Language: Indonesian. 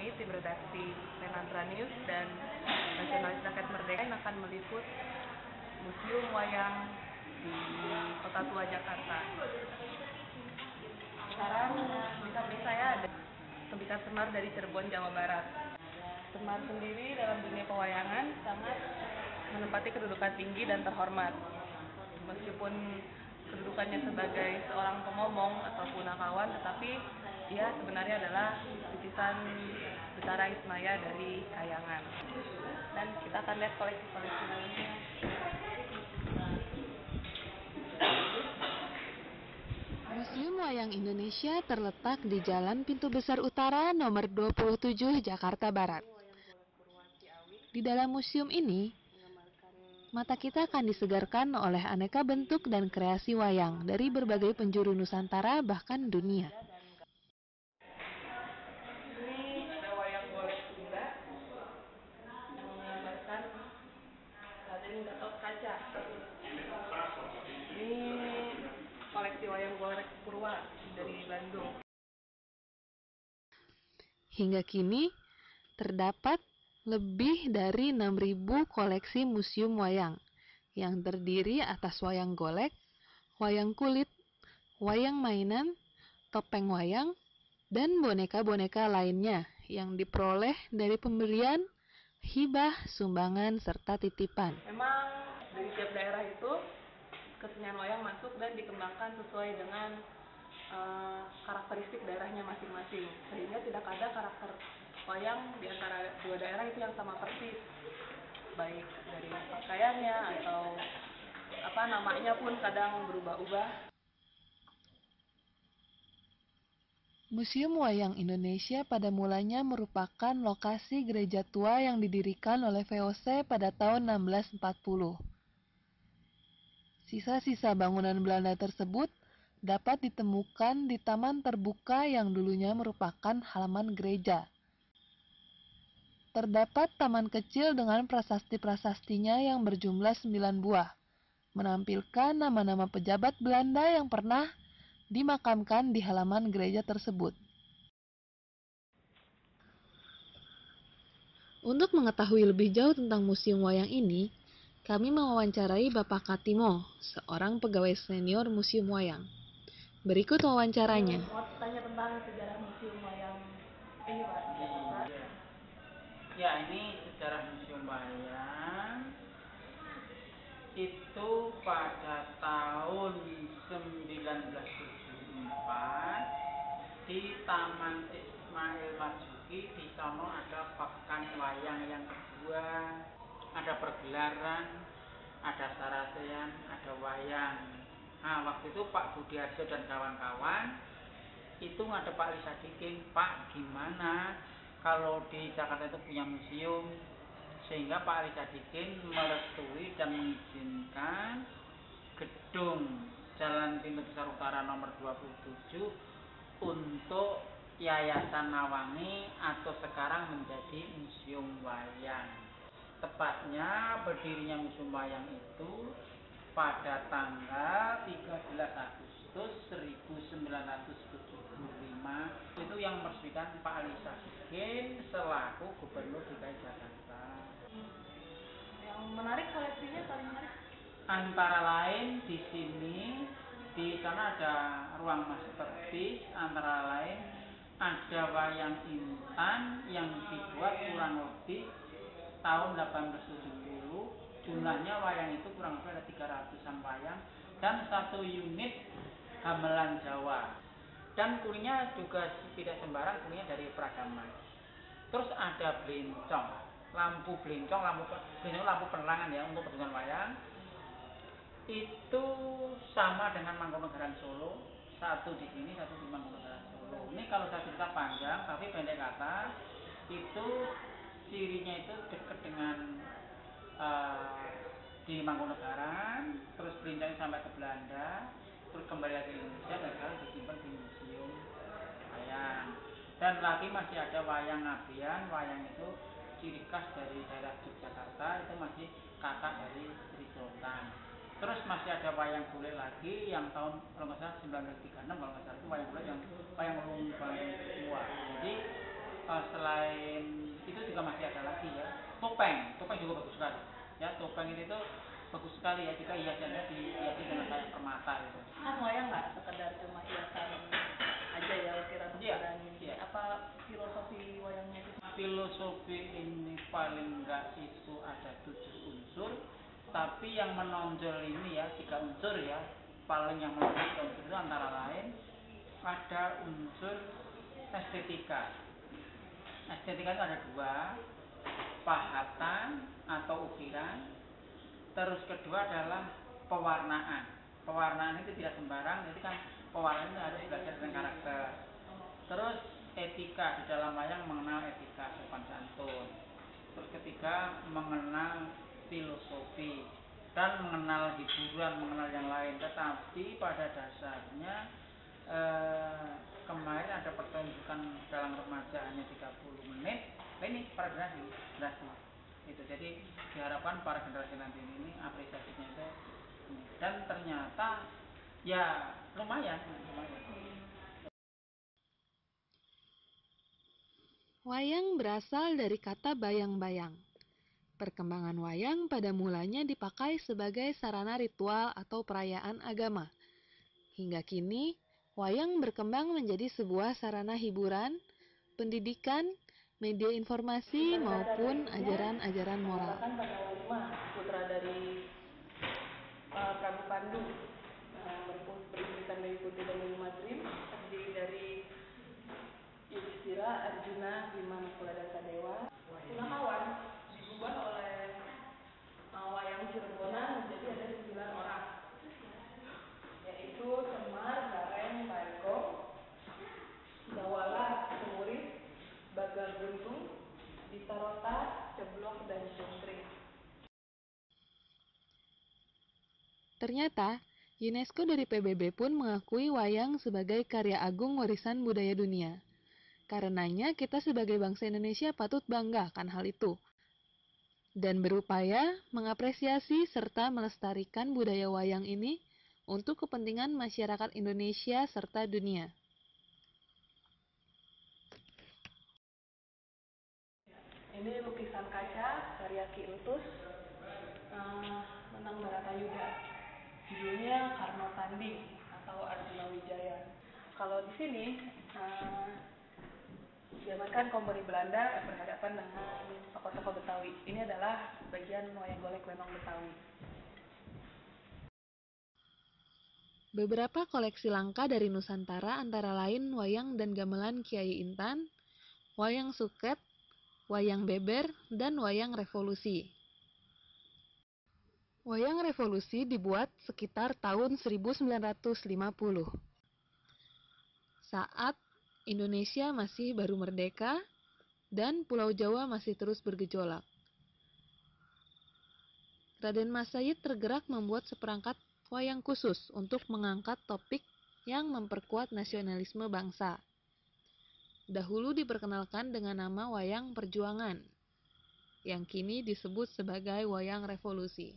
ini tim redaksi Penantra News dan Nasionalis Rakyat Merdeka akan meliput Museum Wayang di Kota Tua Jakarta. Sekarang di samping saya ada Tembikar Semar dari Cirebon, Jawa Barat. Semar sendiri dalam dunia pewayangan sangat menempati kedudukan tinggi dan terhormat. Meskipun kedudukannya sebagai seorang pengomong ataupun akawan, tetapi dia sebenarnya adalah titisan Betara Ismaya dari Kayangan. Dan kita akan lihat koleksi-koleksi lainnya. Museum Wayang Indonesia terletak di Jalan Pintu Besar Utara nomor 27 Jakarta Barat. Di dalam museum ini, mata kita akan disegarkan oleh aneka bentuk dan kreasi wayang dari berbagai penjuru Nusantara bahkan dunia. Ini ada wayang golek juga, menggambarkan Raden Gatot Kaca. Ini koleksi wayang golek Purwa dari Bandung. Hingga kini, terdapat lebih dari 6.000 koleksi museum wayang yang terdiri atas wayang golek, wayang kulit, wayang mainan, topeng wayang, dan boneka-boneka lainnya yang diperoleh dari pembelian, hibah, sumbangan, serta titipan. Memang dari tiap daerah itu kesenian wayang masuk dan dikembangkan sesuai dengan karakteristik daerahnya masing-masing, sehingga tidak ada karakter wayang di antara dua daerah itu yang sama persis, baik dari pakaiannya atau namanya pun kadang berubah-ubah. Museum Wayang Indonesia pada mulanya merupakan lokasi gereja tua yang didirikan oleh VOC pada tahun 1640. Sisa-sisa bangunan Belanda tersebut dapat ditemukan di taman terbuka yang dulunya merupakan halaman gereja. Terdapat taman kecil dengan prasasti-prasastinya yang berjumlah 9 buah, menampilkan nama-nama pejabat Belanda yang pernah dimakamkan di halaman gereja tersebut. Untuk mengetahui lebih jauh tentang Museum Wayang ini, kami mewawancarai Bapak Katimo, seorang pegawai senior Museum Wayang. Berikut wawancaranya. Mau tanya tentang sejarah Museum Wayang ini, Pak. Ya, ini sejarah Museum Wayang itu pada tahun 1974 di Taman Ismail Marzuki. Di sana ada pekan wayang yang kedua, ada pergelaran, ada sarasean, ada wayang. Nah, waktu itu Pak Budiarjo dan kawan-kawan itu ada Pak Ali Sadikin, Pak gimana kalau di Jakarta itu punya museum, sehingga Pak Ali Sadikin merestui dan mengizinkan gedung Jalan Pintu Besar Utara nomor 27 untuk Yayasan Nawangi atau sekarang menjadi Museum Wayang. Tepatnya berdirinya Museum Wayang itu pada tanggal 13 Agustus 1975, itu yang meresmikan Pak Ali Sadikin selaku Gubernur DKI Jakarta. Yang menarik koleksinya paling menarik antara lain di sini, di sana ada ruang masterpiece, antara lain ada wayang intan yang dibuat kurang lebih tahun 1870. Jumlahnya wayang itu kurang lebih ada 300-an wayang dan 1 unit gamelan Jawa. Dan kulinya juga tidak sembarang, kulinya dari Pragamas. Terus ada blencong, lampu blencong, lampu penerangan ya untuk pertunjukan wayang. Itu sama dengan Mangkunegaran Solo, satu di sini, satu di Mangkunegaran Solo. Ini kalau saya cerita panjang, tapi pendek kata, itu cirinya itu dekat dengan di Mangkunegaran, terus berincang sampai ke Belanda, terus kembali lagi ke Indonesia dan sekarang disimpan di Museum Wayang. Dan lagi masih ada wayang Ngabean, wayang itu ciri khas dari daerah Yogyakarta, itu masih kakak dari Sri Sultan. Terus masih ada wayang kulit lagi yang tahun kalau nggak salah 1936, kalau nggak salah itu wayang kulit yang wayang ulung paling tua. Jadi Selain itu juga masih ada lagi ya, topeng juga bagus sekali. Ya, topeng itu tuh bagus sekali ya, jika hiasannya dihiasi dengan kayak permata gitu. Kan wayang nggak sekedar cuma hiasan aja ya, ukiran-ukiran ini. Iya. Apa filosofi wayangnya itu? Filosofi ini paling enggak itu ada 7 unsur, tapi yang menonjol ini ya 3 unsur ya. Paling yang menonjol itu antara lain ada unsur estetika. Estetika itu ada 2, pahatan atau ukiran. Terus kedua adalah pewarnaan. Pewarnaan itu tidak sembarang, jadi kan pewarnaan itu harus belajar dengan karakter. Terus etika, di dalam wayang mengenal etika sopan santun. Terus ketiga mengenal filosofi dan mengenal hiburan, mengenal yang lain. Tetapi pada dasarnya kemarin ada pertunjukan dalam remaja hanya 30 menit. Ini para generasi itu, jadi diharapkan para generasi nanti ini apresiasinya itu, dan ternyata ya lumayan. Wayang berasal dari kata bayang-bayang. Perkembangan wayang pada mulanya dipakai sebagai sarana ritual atau perayaan agama. Hingga kini, wayang berkembang menjadi sebuah sarana hiburan, pendidikan, media informasi, maupun ajaran-ajaran moral. Bahkan pada Lima, putra dari Prabu Pandu, berikan dari Putri dan Dewi Madrim, terdiri dari Yudhistira, Arjuna, Bima, Nakula, dan Sadewa. Punakawan diubah oleh wayang Cirebonan menjadi ada 9 orang, yaitu Semar, Gareng, Paeko, Dawala, Semuris, Bagal Buntung, Bitarota, Ceblok, dan Cungkring. Ternyata, UNESCO dari PBB pun mengakui wayang sebagai karya agung warisan budaya dunia. Karenanya, kita sebagai bangsa Indonesia patut bangga akan hal itu dan berupaya mengapresiasi serta melestarikan budaya wayang ini untuk kepentingan masyarakat Indonesia serta dunia. Ini lukisan kaca karya Ki Entus, menang Baratayuda. Judulnya Karno Tanding atau Arjuna Wijaya. Kalau di sini zamankan Kompeni Belanda berhadapan dengan tokoh-tokoh Betawi. Ini adalah bagian wayang golek lenong Betawi. Beberapa koleksi langka dari Nusantara antara lain wayang dan gamelan Kiai Intan, wayang suket, wayang beber, dan wayang revolusi. Wayang revolusi dibuat sekitar tahun 1950, saat Indonesia masih baru merdeka dan Pulau Jawa masih terus bergejolak. Raden Mas Said tergerak membuat seperangkat wayang khusus untuk mengangkat topik yang memperkuat nasionalisme bangsa. Dahulu diperkenalkan dengan nama wayang perjuangan, yang kini disebut sebagai wayang revolusi.